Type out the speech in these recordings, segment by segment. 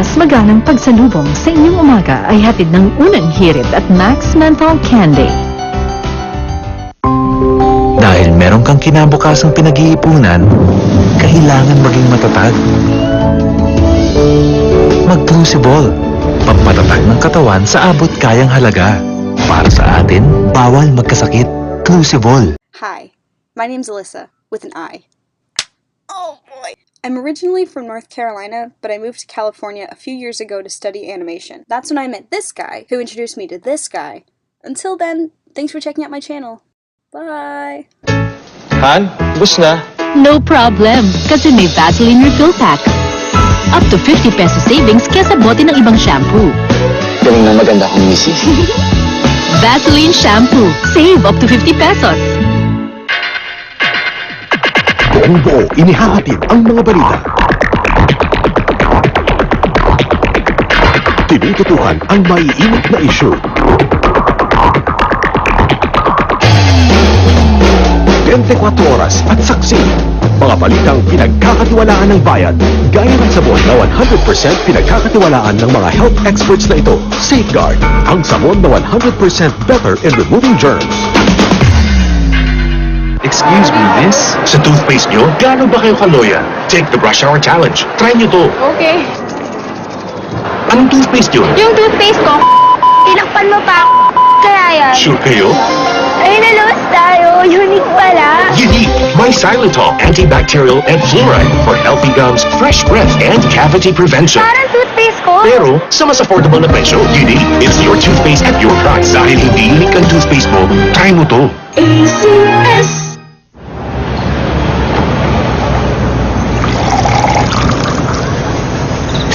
mas maganang pagsalubong sa inyong umaga ay hatid ng unang hirit at Max Menthol Candy. Dahil meron kang kinabukasang pinag-iipunan, kailangan maging matatag. Mag-Crucible, pampatatag ng katawan sa abot kayang halaga. Para sa atin, bawal magkasakit. Crucible. Hi, my name's Alyssa, with an I. Oh boy! I'm originally from North Carolina, but I moved to California a few years ago to study animation. That's when I met this guy, who introduced me to this guy. Until then, thanks for checking out my channel. Bye! Han, bus na. No problem, kasi may Vaseline Refill Pack. Up to 50 peso savings kesa bote ng ibang shampoo. Galing na maganda kong misis. Vaseline Shampoo. Save up to 50 pesos. Buong buo, inihahatid ang mga balita. Tinututukan ang maiinit na issue. 24 oras at saksi. Mga balitang pinagkakatiwalaan ng bayan, gaya ng sabon na 100% pinagkakatiwalaan ng mga health experts na ito. Safeguard, ang sabon na 100% better in removing germs. Excuse me, miss? Sa toothpaste nyo, gaano ba kayo kaloya? Take the brush hour challenge. Try nyo to. Okay. Anong toothpaste yun? Yung toothpaste ko, tinakpan mo pa. Kaya yan. Sure kayo? Ay, nalos tayo. Unique pala. Unique! My Xylitol, antibacterial and fluoride for healthy gums, fresh breath, and cavity prevention. Parang toothpaste ko. Pero, sa mas affordable na presyo, Unique, it's your toothpaste at your price. Dahil hindi unique ang toothpaste mo, try mo to. ACS.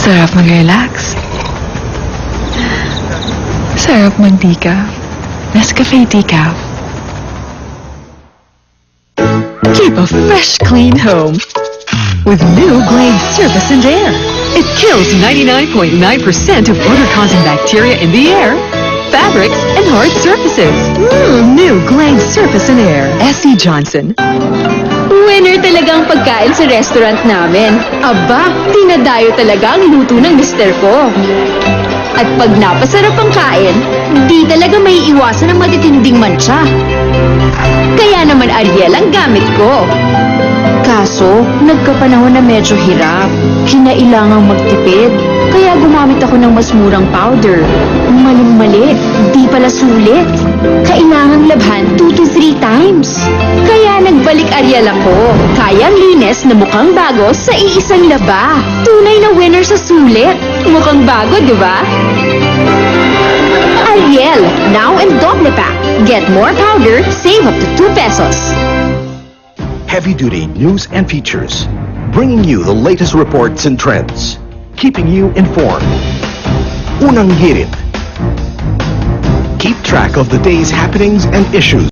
Sarap mag-relax. Sarap mag-decaf. Nescafe Decaf. Keep a fresh, clean home with new Glade Surface and Air. It kills 99.9% of odor-causing bacteria in the air, fabrics, and hard surfaces. New Glade Surface and Air. S.C. Johnson. Winner talagang pagkain sa restaurant namin. Aba, dinadayo talaga ang luto ng mister ko. At pag napasarap ang kain, di talaga may iwasan ang matitinding mancha. Kaya naman Ariel ang gamit ko. Kaso, nagkapanahon na medyo hirap. Kinailangang magtipid. Kaya gumamit ako ng mas murang powder. Maling-mali, di pala sulit. Kailangang labhan 2 to 3 times. Kaya nagbalik Ariel ako. Kayang linis na mukhang bago sa iisang laba. Tunay na winner sa sulit. Mukhang bago, di ba? Ariel, now in double pack. Get more powder, save up to 2 pesos. Heavy-duty news and features, bringing you the latest reports and trends, keeping you informed. Unang hirit. Keep track of the day's happenings and issues.